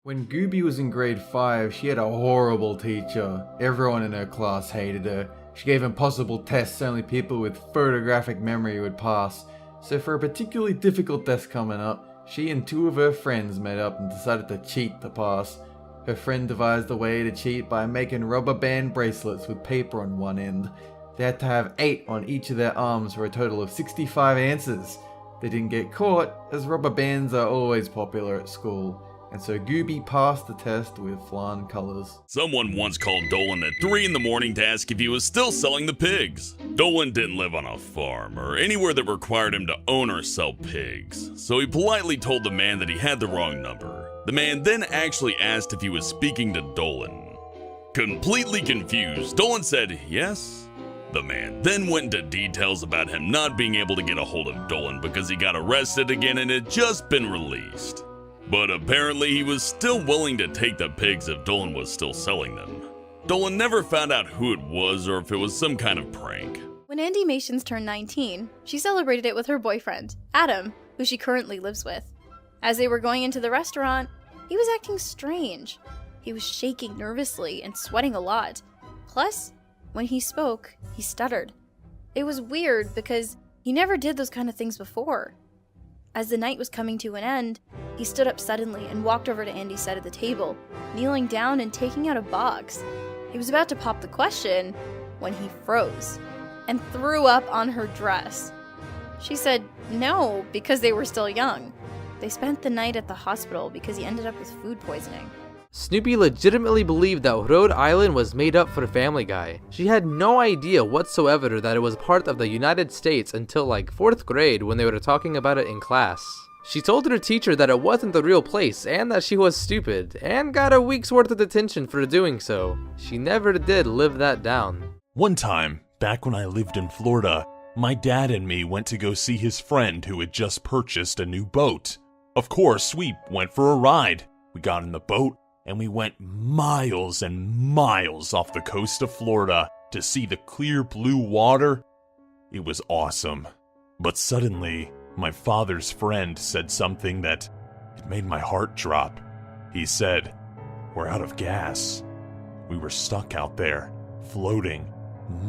When Gooby was in grade 5, she had a horrible teacher. Everyone in her class hated her. She gave impossible tests only people with photographic memory would pass. So for a particularly difficult test coming up, she and two of her friends met up and decided to cheat to pass. Her friend devised a way to cheat by making rubber band bracelets with paper on one end. They had to have 8 on each of their arms for a total of 65 answers. They didn't get caught, as rubber bands are always popular at school. And so Gooby passed the test with flan colors. Someone once called Dolan at 3 in the morning to ask if he was still selling the pigs. Dolan didn't live on a farm or anywhere that required him to own or sell pigs, so he politely told the man that he had the wrong number. The man then actually asked if he was speaking to Dolan. Completely confused, Dolan said yes. The man then went into details about him not being able to get a hold of Dolan because he got arrested again and had just been released. But apparently he was still willing to take the pigs if Dolan was still selling them. Dolan never found out who it was or if it was some kind of prank. When Andy Mations turned 19, she celebrated it with her boyfriend, Adam, who she currently lives with. As they were going into the restaurant, he was acting strange. He was shaking nervously and sweating a lot. Plus, when he spoke, he stuttered. It was weird because he never did those kind of things before. As the night was coming to an end, he stood up suddenly and walked over to Andy's side of the table, kneeling down and taking out a box. He was about to pop the question when he froze and threw up on her dress. She said no because they were still young. They spent the night at the hospital because he ended up with food poisoning. Snoopy legitimately believed that Rhode Island was made up for Family Guy. She had no idea whatsoever that it was part of the United States until like 4th grade when they were talking about it in class. She told her teacher that it wasn't the real place and that she was stupid, and got a week's worth of detention for doing so. She never did live that down. One time, back when I lived in Florida, my dad and me went to go see his friend who had just purchased a new boat. Of course, we went for a ride. We got in the boat, and we went miles and miles off the coast of Florida to see the clear blue water. It was awesome. But suddenly, my father's friend said something that it made my heart drop. He said, "We're out of gas." We were stuck out there, floating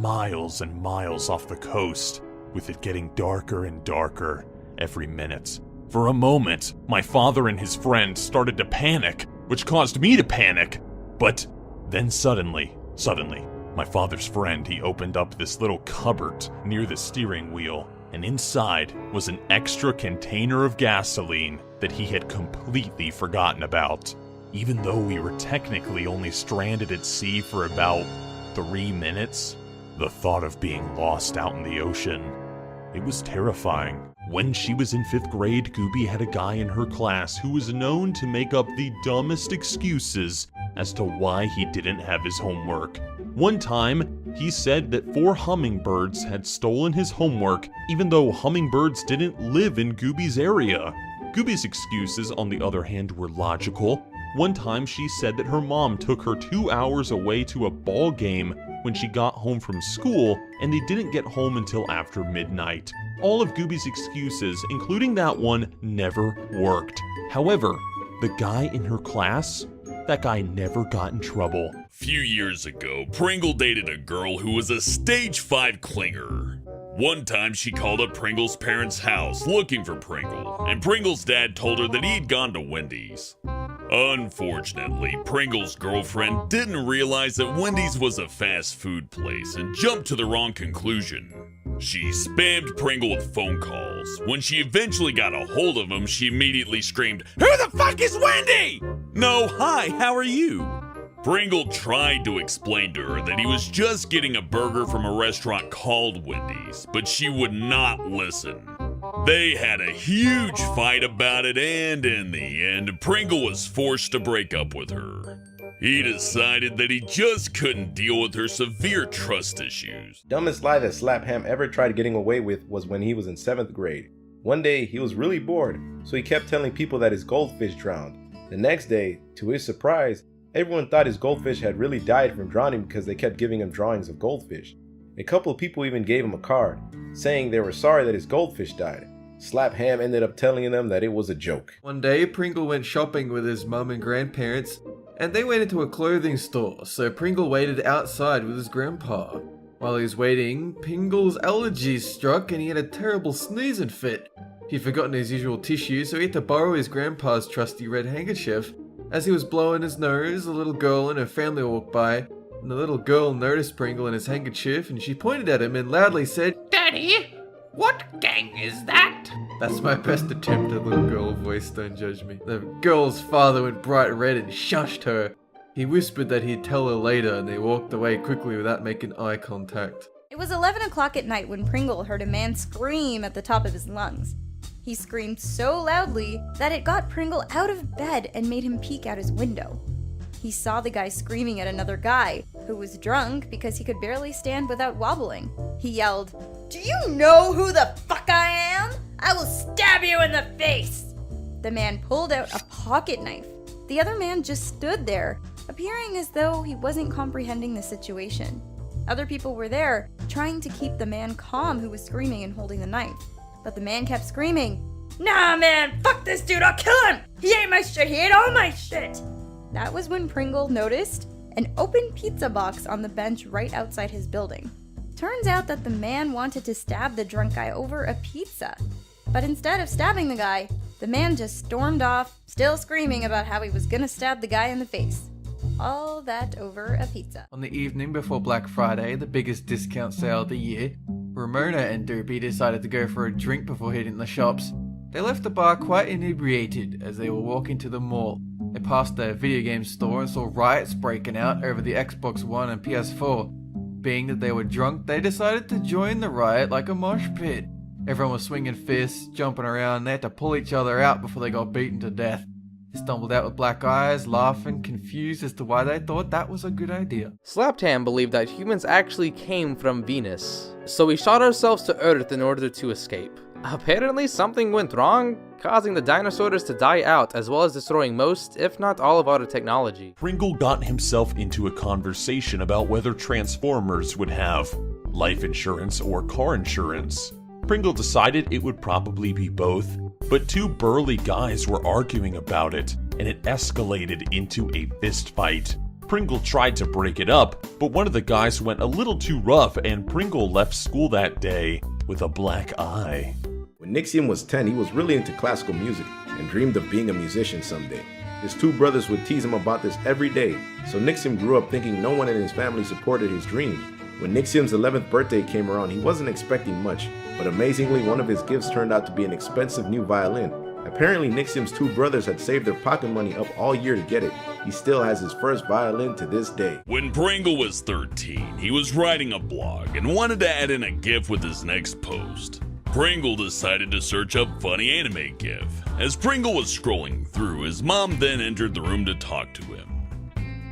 miles and miles off the coast, with it getting darker and darker every minute. For a moment, my father and his friend started to panic, which caused me to panic. But then suddenly, my father's friend, he opened up this little cupboard near the steering wheel, and inside was an extra container of gasoline that he had completely forgotten about. Even though we were technically only stranded at sea for about 3 minutes, the thought of being lost out in the ocean, it was terrifying. When she was in 5th grade, Gooby had a guy in her class who was known to make up the dumbest excuses as to why he didn't have his homework. One time, he said that 4 hummingbirds had stolen his homework, even though hummingbirds didn't live in Gooby's area. Gooby's excuses, on the other hand, were logical. One time, she said that her mom took her 2 hours away to a ball game when she got home from school, and they didn't get home until after midnight. All of Gooby's excuses, including that one, never worked. However, the guy in her class, that guy never got in trouble. Few years ago, Pringle dated a girl who was a stage 5 clinger. One time she called up Pringle's parents' house looking for Pringle, and Pringle's dad told her that he'd gone to Wendy's. Unfortunately, Pringle's girlfriend didn't realize that Wendy's was a fast food place and jumped to the wrong conclusion. She spammed Pringle with phone calls. When she eventually got a hold of him, she immediately screamed, "Who the fuck is Wendy?" "No, hi, how are you?" Pringle tried to explain to her that he was just getting a burger from a restaurant called Wendy's, but she would not listen. They had a huge fight about it, and in the end, Pringle was forced to break up with her. He decided that he just couldn't deal with her severe trust issues. Dumbest lie that Slapham ever tried getting away with was when he was in 7th grade. One day, he was really bored, so he kept telling people that his goldfish drowned. The next day, to his surprise, everyone thought his goldfish had really died from drowning because they kept giving him drawings of goldfish. A couple of people even gave him a card, saying they were sorry that his goldfish died. Slap Ham ended up telling them that it was a joke. One day, Pringle went shopping with his mum and grandparents, and they went into a clothing store, so Pringle waited outside with his grandpa. While he was waiting, Pringle's allergies struck and he had a terrible sneezing fit. He'd forgotten his usual tissue, so he had to borrow his grandpa's trusty red handkerchief. As he was blowing his nose, a little girl and her family walked by, and the little girl noticed Pringle and his handkerchief, and she pointed at him and loudly said, Daddy, what gang is that? "That's my best attempt at little girl voice, don't judge me." The girl's father went bright red and shushed her. He whispered that he'd tell her later, and they walked away quickly without making eye contact. It was 11 o'clock at night when Pringle heard a man scream at the top of his lungs. He screamed so loudly that it got Pringle out of bed and made him peek out his window. He saw the guy screaming at another guy, who was drunk because he could barely stand without wobbling. He yelled, "Do you know who the fuck I am? I will stab you in the face!" The man pulled out a pocket knife. The other man just stood there, appearing as though he wasn't comprehending the situation. Other people were there, trying to keep the man calm who was screaming and holding the knife. But the man kept screaming, "Nah man, fuck this dude, I'll kill him! He ate my shit, he ate all my shit!" That was when Pringle noticed an open pizza box on the bench right outside his building. Turns out that the man wanted to stab the drunk guy over a pizza. But instead of stabbing the guy, the man just stormed off, still screaming about how he was gonna stab the guy in the face. All that over a pizza. On the evening before Black Friday, the biggest discount sale of the year, Ramona and Doopy decided to go for a drink before hitting the shops. They left the bar quite inebriated as they were walking to the mall. They passed a video game store and saw riots breaking out over the Xbox One and PS4. Being that they were drunk, they decided to join the riot like a mosh pit. Everyone was swinging fists, jumping around, they had to pull each other out before they got beaten to death. They stumbled out with black eyes, laughing, confused as to why they thought that was a good idea. Slaptam believed that humans actually came from Venus, so we shot ourselves to Earth in order to escape. Apparently something went wrong, causing the dinosaurs to die out as well as destroying most, if not all of our technology. Pringle got himself into a conversation about whether Transformers would have life insurance or car insurance. Pringle decided it would probably be both, but two burly guys were arguing about it, and it escalated into a fist fight. Pringle tried to break it up, but one of the guys went a little too rough and Pringle left school that day with a black eye. When Nixium was 10, he was really into classical music and dreamed of being a musician someday. His two brothers would tease him about this every day, so Nixium grew up thinking no one in his family supported his dream. When Nixium's 11th birthday came around, he wasn't expecting much, but amazingly one of his gifts turned out to be an expensive new violin. Apparently Nixium's two brothers had saved their pocket money up all year to get it. He still has his first violin to this day. When Pringle was 13, he was writing a blog and wanted to add in a GIF with his next post. Pringle decided to search up funny anime GIF. As Pringle was scrolling through, his mom then entered the room to talk to him.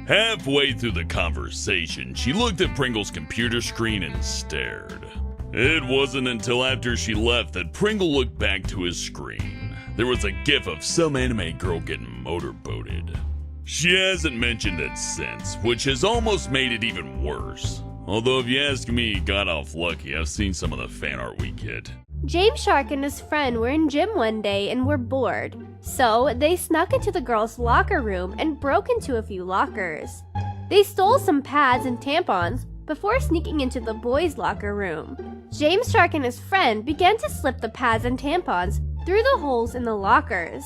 Halfway through the conversation, she looked at Pringle's computer screen and stared. It wasn't until after she left that Pringle looked back to his screen. There was a GIF of some anime girl getting motorboated. She hasn't mentioned it since, which has almost made it even worse. Although if you ask me, he got off lucky. I've seen some of the fan art we get. James Shark and his friend were in gym one day and were bored. So they snuck into the girls' locker room and broke into a few lockers. They stole some pads and tampons before sneaking into the boys' locker room. James Shark and his friend began to slip the pads and tampons through the holes in the lockers.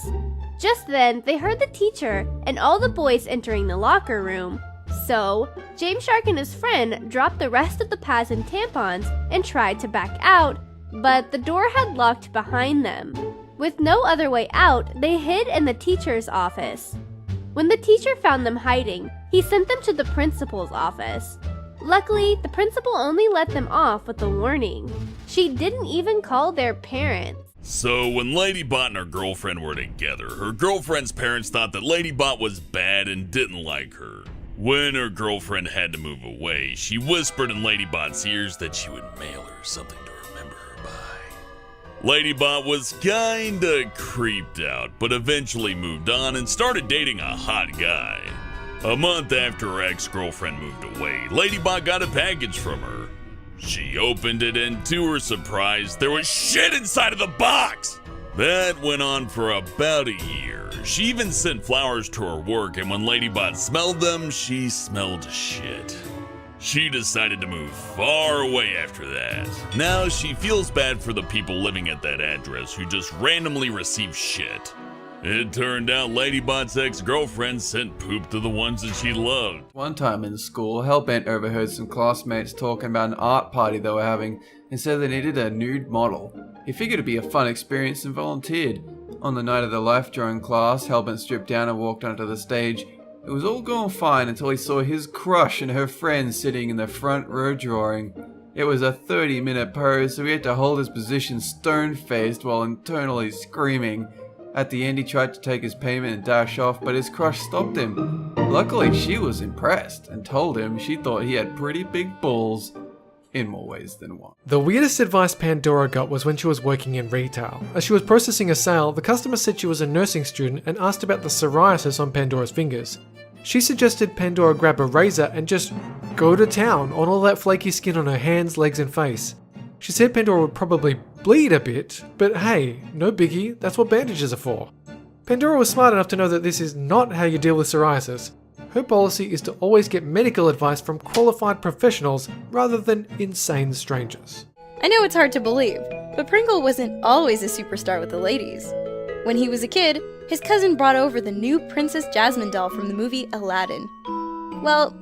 Just then, they heard the teacher and all the boys entering the locker room. So, James Shark and his friend dropped the rest of the pads and tampons and tried to back out, but the door had locked behind them. With no other way out, they hid in the teacher's office. When the teacher found them hiding, he sent them to the principal's office. Luckily, the principal only let them off with a warning. She didn't even call their parents. So when Ladybot and her girlfriend were together, her girlfriend's parents thought that Ladybot was bad and didn't like her. When her girlfriend had to move away, she whispered in Ladybot's ears that she would mail her something to remember her by. Ladybot was kinda creeped out, but eventually moved on and started dating a hot guy. A month after her ex-girlfriend moved away, Ladybot got a package from her. She opened it and to her surprise, there was shit inside of the box! That went on for about a year. She even sent flowers to her work, and when Ladybot smelled them, she smelled shit. She decided to move far away after that. Now she feels bad for the people living at that address who just randomly receive shit. It turned out Ladybot's ex-girlfriend sent poop to the ones that she loved. One time in school, Hellbent overheard some classmates talking about an art party they were having and said they needed a nude model. He figured it'd be a fun experience and volunteered. On the night of the life drawing class, Hellbent stripped down and walked onto the stage. It was all going fine until he saw his crush and her friend sitting in the front row drawing. It was a 30-minute pose, so he had to hold his position stone-faced while internally screaming. At the end, he tried to take his payment and dash off, but his crush stopped him. Luckily, she was impressed and told him she thought he had pretty big balls, in more ways than one. The weirdest advice Pandora got was when she was working in retail. As she was processing a sale, the customer said she was a nursing student and asked about the psoriasis on Pandora's fingers. She suggested Pandora grab a razor and just go to town on all that flaky skin on her hands, legs and face. She said Pandora would probably bleed a bit, but hey, no biggie, that's what bandages are for. Pandora was smart enough to know that this is not how you deal with psoriasis. Her policy is to always get medical advice from qualified professionals rather than insane strangers. I know it's hard to believe, but Pringle wasn't always a superstar with the ladies. When he was a kid, his cousin brought over the new Princess Jasmine doll from the movie Aladdin. Well,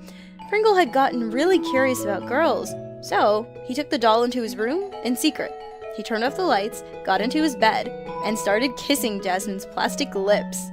Pringle had gotten really curious about girls, so he took the doll into his room in secret. He turned off the lights, got into his bed, and started kissing Jasmine's plastic lips.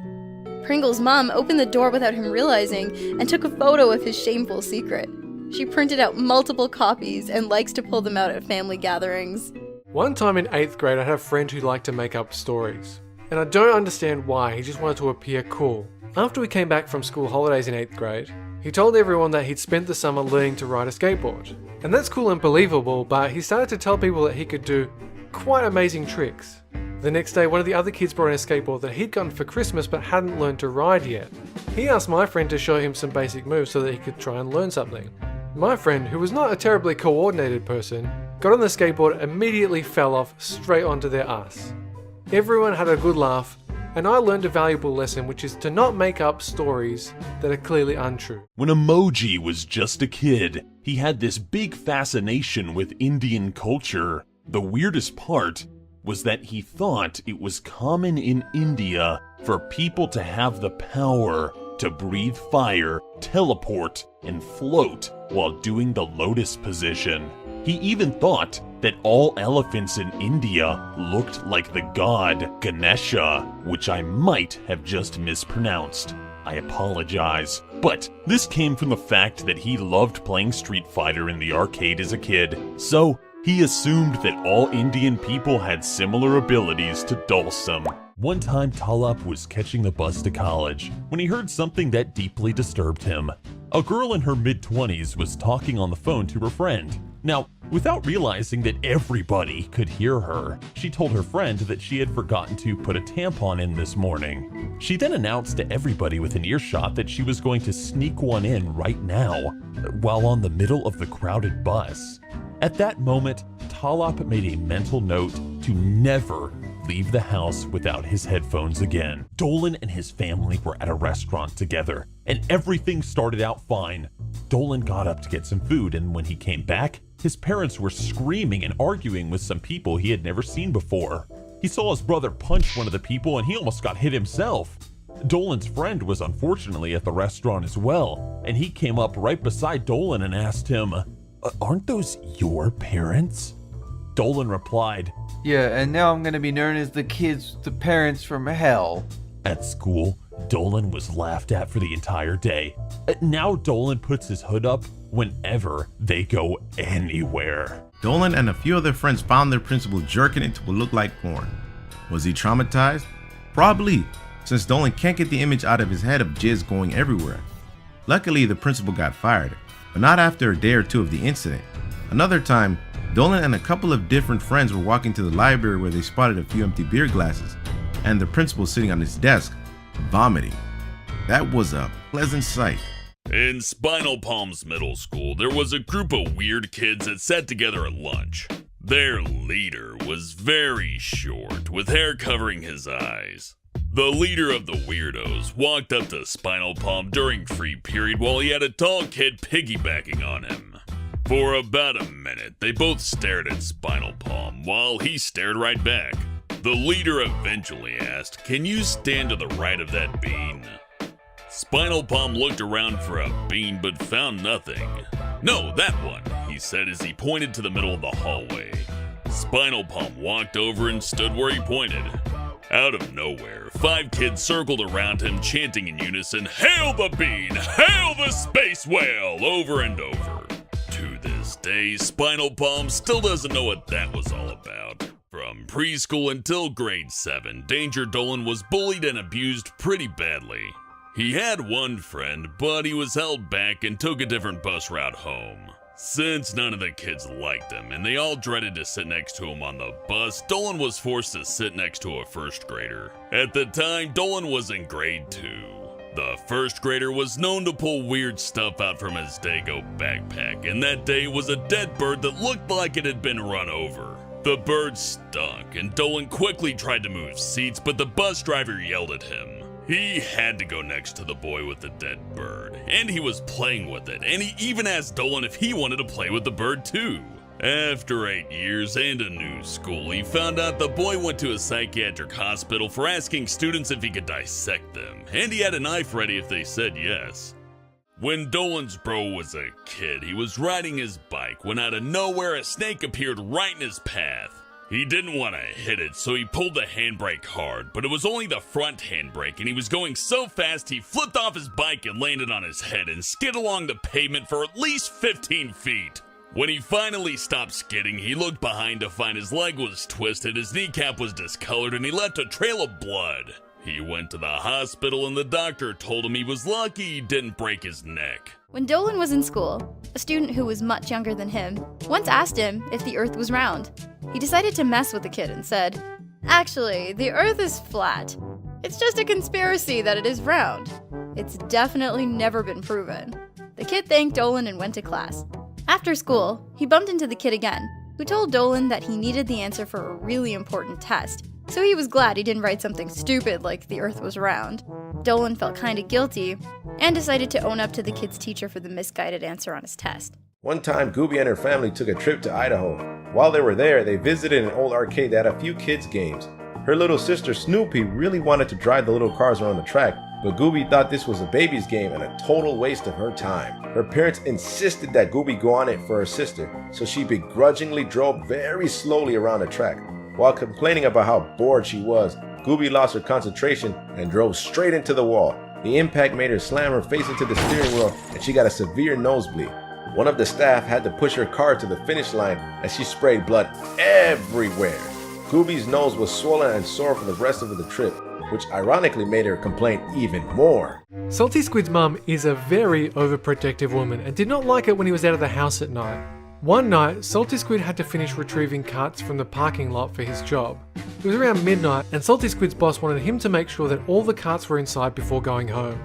Pringle's mom opened the door without him realizing and took a photo of his shameful secret. She printed out multiple copies and likes to pull them out at family gatherings. One time in 8th grade, I had a friend who liked to make up stories. And I don't understand why, he just wanted to appear cool. After we came back from school holidays in 8th grade, he told everyone that he'd spent the summer learning to ride a skateboard. And that's cool and believable, but he started to tell people that he could do quite amazing tricks. The next day, one of the other kids brought in a skateboard that he'd gotten for Christmas but hadn't learned to ride yet. He asked my friend to show him some basic moves so that he could try and learn something. My friend, who was not a terribly coordinated person, got on the skateboard and immediately fell off straight onto their ass. Everyone had a good laugh, and I learned a valuable lesson, which is to not make up stories that are clearly untrue. When Emoji was just a kid, he had this big fascination with Indian culture. The weirdest part was that he thought it was common in India for people to have the power to breathe fire, teleport, and float while doing the lotus position. He even thought that all elephants in India looked like the god Ganesha, which I might have just mispronounced. I apologize. But this came from the fact that he loved playing Street Fighter in the arcade as a kid, so he assumed that all Indian people had similar abilities to Dulcim. One time, Talap was catching the bus to college when he heard something that deeply disturbed him. A girl in her mid-20s was talking on the phone to her friend. Now, without realizing that everybody could hear her, she told her friend that she had forgotten to put a tampon in this morning. She then announced to everybody within earshot that she was going to sneak one in right now, while on the middle of the crowded bus. At that moment, Talap made a mental note to never leave the house without his headphones again. Dolan and his family were at a restaurant together, and everything started out fine. Dolan got up to get some food, and when he came back, his parents were screaming and arguing with some people he had never seen before. He saw his brother punch one of the people, and he almost got hit himself. Dolan's friend was unfortunately at the restaurant as well, and he came up right beside Dolan and asked him, "Aren't those your parents?" Dolan replied, Yeah, and now I'm gonna be known as the parents from hell. At school, Dolan was laughed at for the entire day. Now Dolan puts his hood up whenever they go anywhere. Dolan and a few other friends found their principal jerking it to what looked like porn. Was he traumatized? Probably, since Dolan can't get the image out of his head of jizz going everywhere. Luckily, the principal got fired, but not after a day or two of the incident. Another time, Dolan and a couple of different friends were walking to the library where they spotted a few empty beer glasses, and the principal sitting on his desk, vomiting. That was a pleasant sight. In Spinal Palms Middle School, there was a group of weird kids that sat together at lunch. Their leader was very short, with hair covering his eyes. The leader of the weirdos walked up to Spinal Palm during free period while he had a tall kid piggybacking on him. For about a minute, they both stared at Spinal Palm while he stared right back. The leader eventually asked, "Can you stand to the right of that bean?" Spinal Palm looked around for a bean but found nothing. "No, that one," he said as he pointed to the middle of the hallway. Spinal Palm walked over and stood where he pointed. Out of nowhere, 5 kids circled around him chanting in unison, "Hail the bean! Hail the space whale!" over and over. To this day, Spinal Palm still doesn't know what that was all about. From preschool until grade 7, Danger Dolan was bullied and abused pretty badly. He had one friend, but he was held back and took a different bus route home. Since none of the kids liked him and they all dreaded to sit next to him on the bus, Dolan was forced to sit next to a first grader. At the time, Dolan was in grade 2. The first grader was known to pull weird stuff out from his Dago backpack, and that day was a dead bird that looked like it had been run over. The bird stunk, and Dolan quickly tried to move seats, but the bus driver yelled at him. He had to go next to the boy with the dead bird, and he was playing with it, and he even asked Dolan if he wanted to play with the bird too. After 8 years and a new school, he found out the boy went to a psychiatric hospital for asking students if he could dissect them, and he had a knife ready if they said yes. When Dolan's bro was a kid, he was riding his bike when out of nowhere a snake appeared right in his path. He didn't want to hit it, so he pulled the handbrake hard, but it was only the front handbrake, and he was going so fast he flipped off his bike and landed on his head and skid along the pavement for at least 15 feet. When he finally stopped skidding, he looked behind to find his leg was twisted, his kneecap was discolored, and he left a trail of blood. He went to the hospital and the doctor told him he was lucky he didn't break his neck. When Dolan was in school, a student who was much younger than him once asked him if the Earth was round. He decided to mess with the kid and said, "Actually, the Earth is flat. It's just a conspiracy that it is round. It's definitely never been proven." The kid thanked Dolan and went to class. After school, he bumped into the kid again, who told Dolan that he needed the answer for a really important test, so he was glad he didn't write something stupid like the Earth was round. Dolan felt kinda guilty and decided to own up to the kid's teacher for the misguided answer on his test. One time, Gooby and her family took a trip to Idaho. While they were there, they visited an old arcade that had a few kids' games. Her little sister Snoopy really wanted to drive the little cars around the track, but Gooby thought this was a baby's game and a total waste of her time. Her parents insisted that Gooby go on it for her sister, so she begrudgingly drove very slowly around the track. While complaining about how bored she was, Gooby lost her concentration and drove straight into the wall. The impact made her slam her face into the steering wheel and she got a severe nosebleed. One of the staff had to push her car to the finish line as she sprayed blood everywhere. Gooby's nose was swollen and sore for the rest of the trip, which ironically made her complain even more. Salty Squid's mum is a very overprotective woman and did not like it when he was out of the house at night. One night, Salty Squid had to finish retrieving carts from the parking lot for his job. It was around midnight and Salty Squid's boss wanted him to make sure that all the carts were inside before going home.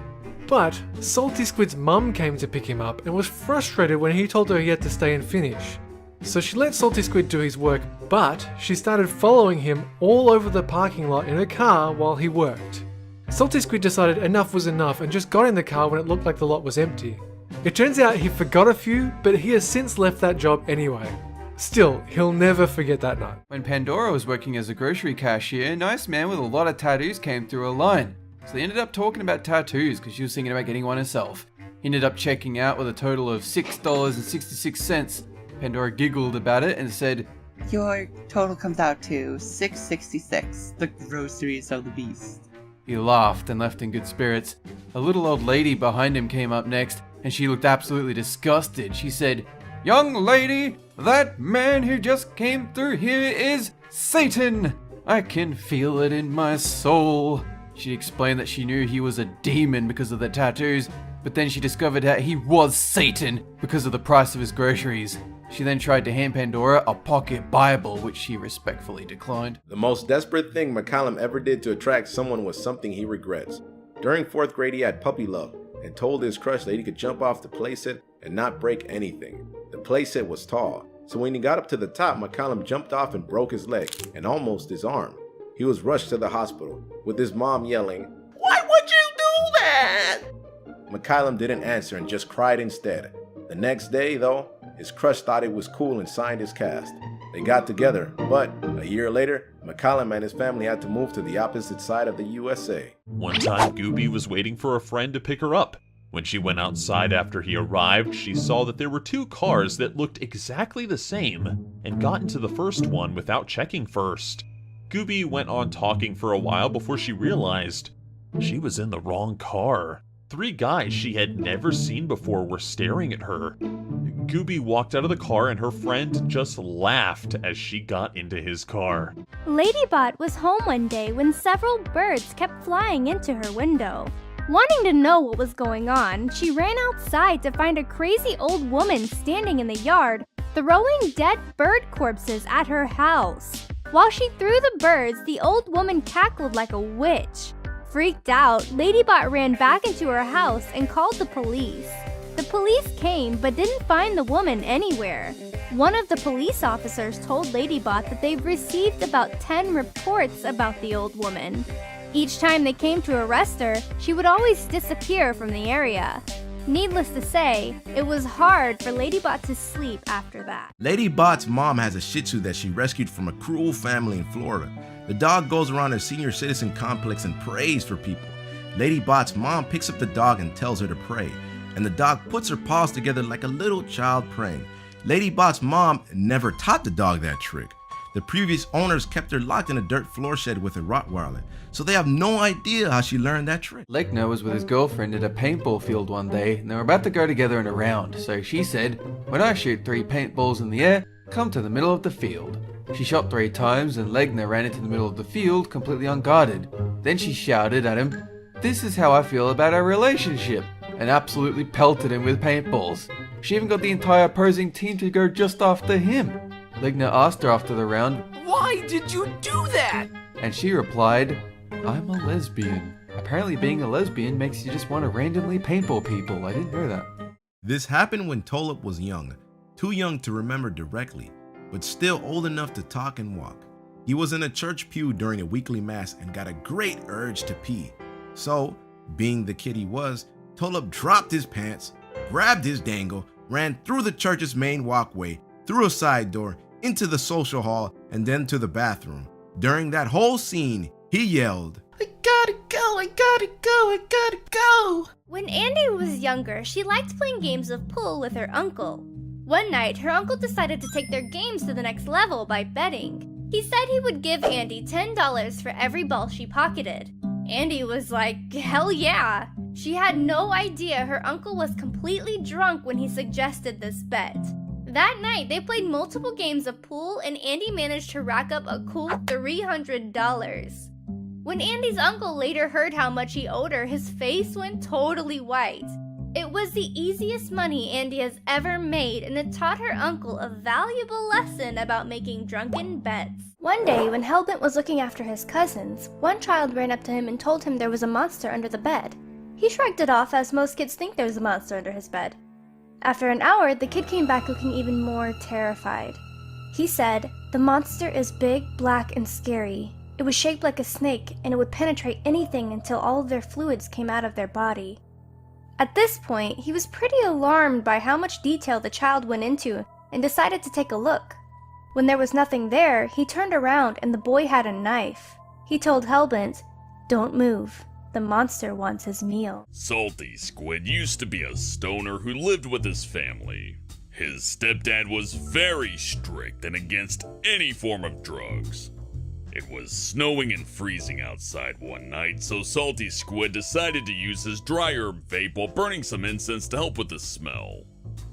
But Salty Squid's mum came to pick him up and was frustrated when he told her he had to stay and finish. So she let Salty Squid do his work, but she started following him all over the parking lot in a car while he worked. Salty Squid decided enough was enough and just got in the car when it looked like the lot was empty. It turns out he forgot a few, but he has since left that job anyway. Still, he'll never forget that night. When Pandora was working as a grocery cashier, a nice man with a lot of tattoos came through her line. So they ended up talking about tattoos because she was thinking about getting one herself. He ended up checking out with a total of $6.66. Pandora giggled about it and said, "Your total comes out to $6.66, the groceries of the beast." He laughed and left in good spirits. A little old lady behind him came up next, and she looked absolutely disgusted. She said, "Young lady, that man who just came through here is Satan. I can feel it in my soul." She explained that she knew he was a demon because of the tattoos, but then she discovered that he was Satan because of the price of his groceries. She then tried to hand Pandora a pocket Bible, which she respectfully declined. The most desperate thing McCallum ever did to attract someone was something he regrets. During 4th grade, he had puppy love, and told his crush that he could jump off the playset and not break anything. The playset was tall, so when he got up to the top, McCallum jumped off and broke his leg and almost his arm. He was rushed to the hospital with his mom yelling, "Why would you do that?" McCallum didn't answer and just cried instead. The next day, though, his crush thought it was cool and signed his cast. They got together, but a year later, McCallum and his family had to move to the opposite side of the USA. One time, Gooby was waiting for a friend to pick her up. When she went outside after he arrived, she saw that there were two cars that looked exactly the same and got into the first one without checking first. Gooby went on talking for a while before she realized she was in the wrong car. 3 guys she had never seen before were staring at her. Gooby walked out of the car and her friend just laughed as she got into his car. Ladybot was home one day when several birds kept flying into her window. Wanting to know what was going on, she ran outside to find a crazy old woman standing in the yard, throwing dead bird corpses at her house. While she threw the birds, the old woman cackled like a witch. Freaked out, Ladybot ran back into her house and called the police. The police came but didn't find the woman anywhere. One of the police officers told Ladybot that they've received about 10 reports about the old woman. Each time they came to arrest her, she would always disappear from the area. Needless to say, it was hard for Ladybot to sleep after that. Ladybot's mom has a Shih Tzu that she rescued from a cruel family in Florida. The dog goes around a senior citizen complex and prays for people. Ladybot's mom picks up the dog and tells her to pray, and the dog puts her paws together like a little child praying. Ladybot's mom never taught the dog that trick. The previous owners kept her locked in a dirt floor shed with a Rottweiler, so they have no idea how she learned that trick. Legner was with his girlfriend at a paintball field one day, and they were about to go together in a round, so she said, "When I shoot 3 paintballs in the air, come to the middle of the field." She shot 3 times, and Legner ran into the middle of the field, completely unguarded. Then she shouted at him, "This is how I feel about our relationship," and absolutely pelted him with paintballs. She even got the entire opposing team to go just after him. Legner asked her after the round, Why did you do that? and she replied, "I'm a lesbian." Apparently being a lesbian makes you just want to randomly paintball people. I didn't know that. This happened when Tolop was young, too young to remember directly, but still old enough to talk and walk. He was in a church pew during a weekly mass and got a great urge to pee. So, being the kid he was, Tolop dropped his pants, grabbed his dangle, ran through the church's main walkway, through a side door, into the social hall, and then to the bathroom. During that whole scene, he yelled, I gotta go, I gotta go, I gotta go. When Andy was younger, she liked playing games of pool with her uncle. One night, her uncle decided to take their games to the next level by betting. He said he would give Andy $10 for every ball she pocketed. Andy was like, hell yeah! She had no idea her uncle was completely drunk when he suggested this bet. That night, they played multiple games of pool and Andy managed to rack up a cool $300. When Andy's uncle later heard how much he owed her, his face went totally white. It was the easiest money Andy has ever made, and it taught her uncle a valuable lesson about making drunken bets. One day, when Hellbent was looking after his cousins, one child ran up to him and told him there was a monster under the bed. He shrugged it off, as most kids think there's a monster under his bed. After an hour, the kid came back looking even more terrified. He said, "The monster is big, black, and scary. It was shaped like a snake, and it would penetrate anything until all of their fluids came out of their body." At this point, he was pretty alarmed by how much detail the child went into and decided to take a look. When there was nothing there, he turned around and the boy had a knife. He told Hellbent, "Don't move. The monster wants his meal." Salty Squid used to be a stoner who lived with his family. His stepdad was very strict and against any form of drugs. It was snowing and freezing outside one night, so Salty Squid decided to use his dry herb vape while burning some incense to help with the smell.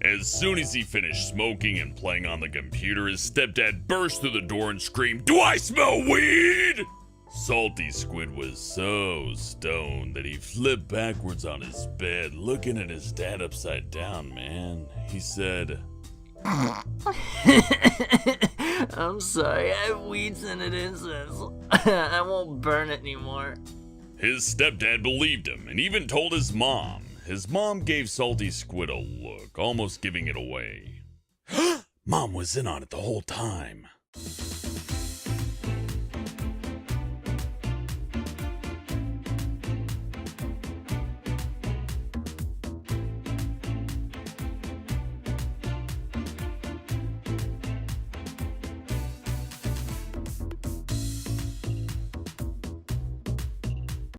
As soon as he finished smoking and playing on the computer, his stepdad burst through the door and screamed, "Do I smell weed?" Salty Squid was so stoned that he flipped backwards on his bed, looking at his dad upside down, man. He said, I'm sorry, I have weed scented incense. I won't burn it anymore. His stepdad believed him and even told his mom. his mom gave Salty Squid a look, almost giving it away. Mom was in on it the whole time.